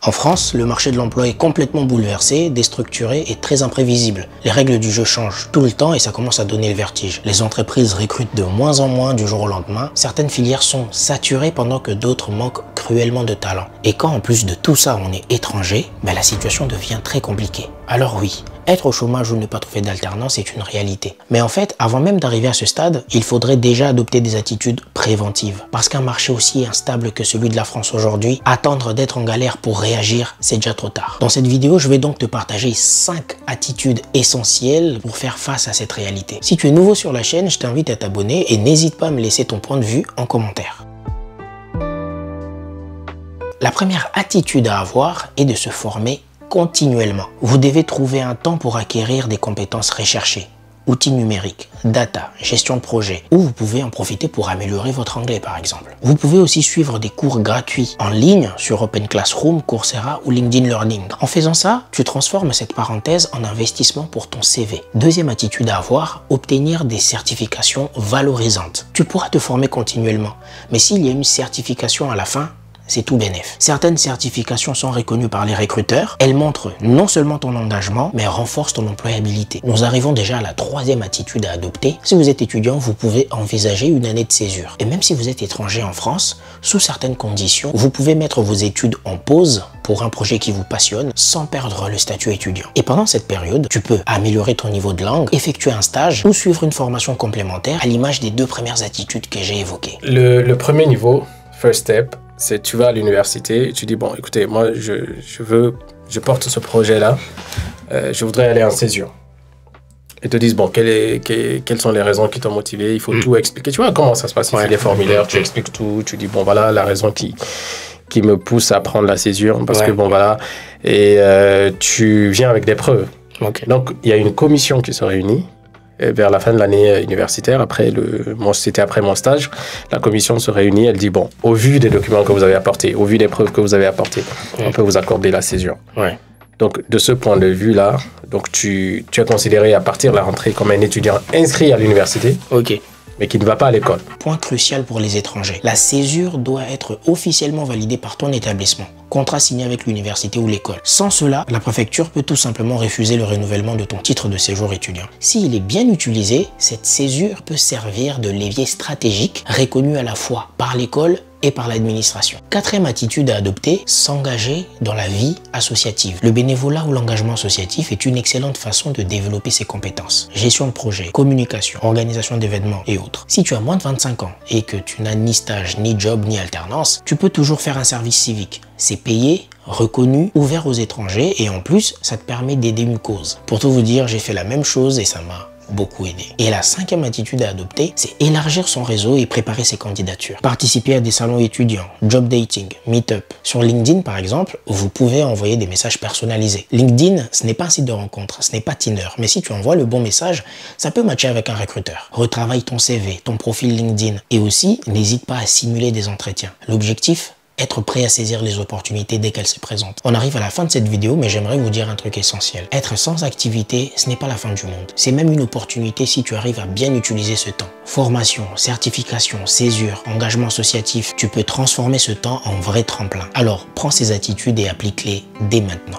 En France, le marché de l'emploi est complètement bouleversé, déstructuré et très imprévisible. Les règles du jeu changent tout le temps et ça commence à donner le vertige. Les entreprises recrutent de moins en moins du jour au lendemain. Certaines filières sont saturées pendant que d'autres manquent cruellement de talent. Et quand en plus de tout ça on est étranger, la situation devient très compliquée. Alors oui, être au chômage ou ne pas trouver d'alternance est une réalité. Mais en fait, avant même d'arriver à ce stade, il faudrait déjà adopter des attitudes préventives. Parce qu'un marché aussi instable que celui de la France aujourd'hui, attendre d'être en galère pour réagir, c'est déjà trop tard. Dans cette vidéo, je vais donc te partager 5 attitudes essentielles pour faire face à cette réalité. Si tu es nouveau sur la chaîne, je t'invite à t'abonner et n'hésite pas à me laisser ton point de vue en commentaire. La première attitude à avoir est de se former continuellement. Vous devez trouver un temps pour acquérir des compétences recherchées. Outils numériques, data, gestion de projet, ou vous pouvez en profiter pour améliorer votre anglais par exemple. Vous pouvez aussi suivre des cours gratuits en ligne sur Open Classroom, Coursera ou LinkedIn Learning. En faisant ça, tu transformes cette parenthèse en investissement pour ton CV. Deuxième attitude à avoir, obtenir des certifications valorisantes. Tu pourras te former continuellement, mais s'il y a une certification à la fin, c'est tout bénef. Certaines certifications sont reconnues par les recruteurs. Elles montrent non seulement ton engagement, mais renforcent ton employabilité. Nous arrivons déjà à la troisième attitude à adopter. Si vous êtes étudiant, vous pouvez envisager une année de césure. Et même si vous êtes étranger en France, sous certaines conditions, vous pouvez mettre vos études en pause pour un projet qui vous passionne sans perdre le statut étudiant. Et pendant cette période, tu peux améliorer ton niveau de langue, effectuer un stage ou suivre une formation complémentaire à l'image des 2 premières attitudes que j'ai évoquées. Le premier niveau, first step, c'est tu vas à l'université et tu dis bon écoutez moi je porte ce projet là, je voudrais aller en césure. Ils te disent bon quelles sont les raisons qui t'ont motivé, il faut tout expliquer, tu vois comment ça se passe, il fait des formulaires, tu expliques tout, tu dis bon voilà la raison qui me pousse à prendre la césure parce que bon voilà et tu viens avec des preuves. Donc il y a une commission qui se réunit vers la fin de l'année universitaire, c'était après mon stage, la commission se réunit, elle dit bon, au vu des documents que vous avez apportés, au vu des preuves que vous avez apportées, on peut vous accorder la césure. Donc de ce point de vue-là, donc tu es considéré à partir de la rentrée comme un étudiant inscrit à l'université. Mais qui ne va pas à l'école. Point crucial pour les étrangers. La césure doit être officiellement validée par ton établissement. Contrat signé avec l'université ou l'école. Sans cela, la préfecture peut tout simplement refuser le renouvellement de ton titre de séjour étudiant. S'il est bien utilisé, cette césure peut servir de levier stratégique reconnu à la fois par l'école et par l'administration. Quatrième attitude à adopter, s'engager dans la vie associative. Le bénévolat ou l'engagement associatif est une excellente façon de développer ses compétences. Gestion de projet, communication, organisation d'événements et autres. Si tu as moins de 25 ans et que tu n'as ni stage, ni job, ni alternance, tu peux toujours faire un service civique. C'est payé, reconnu, ouvert aux étrangers et en plus, ça te permet d'aider une cause. Pour tout vous dire, j'ai fait la même chose et ça m'a beaucoup aidé. Et la cinquième attitude à adopter, c'est élargir son réseau et préparer ses candidatures. Participer à des salons étudiants, job dating, meet-up. Sur LinkedIn, par exemple, vous pouvez envoyer des messages personnalisés. LinkedIn, ce n'est pas un site de rencontre, ce n'est pas Tinder, mais si tu envoies le bon message, ça peut matcher avec un recruteur. Retravaille ton CV, ton profil LinkedIn et aussi, n'hésite pas à simuler des entretiens. L'objectif, être prêt à saisir les opportunités dès qu'elles se présentent. On arrive à la fin de cette vidéo, mais j'aimerais vous dire un truc essentiel. Être sans activité, ce n'est pas la fin du monde. C'est même une opportunité si tu arrives à bien utiliser ce temps. Formation, certification, césure, engagement associatif, tu peux transformer ce temps en vrai tremplin. Alors, prends ces attitudes et applique-les dès maintenant.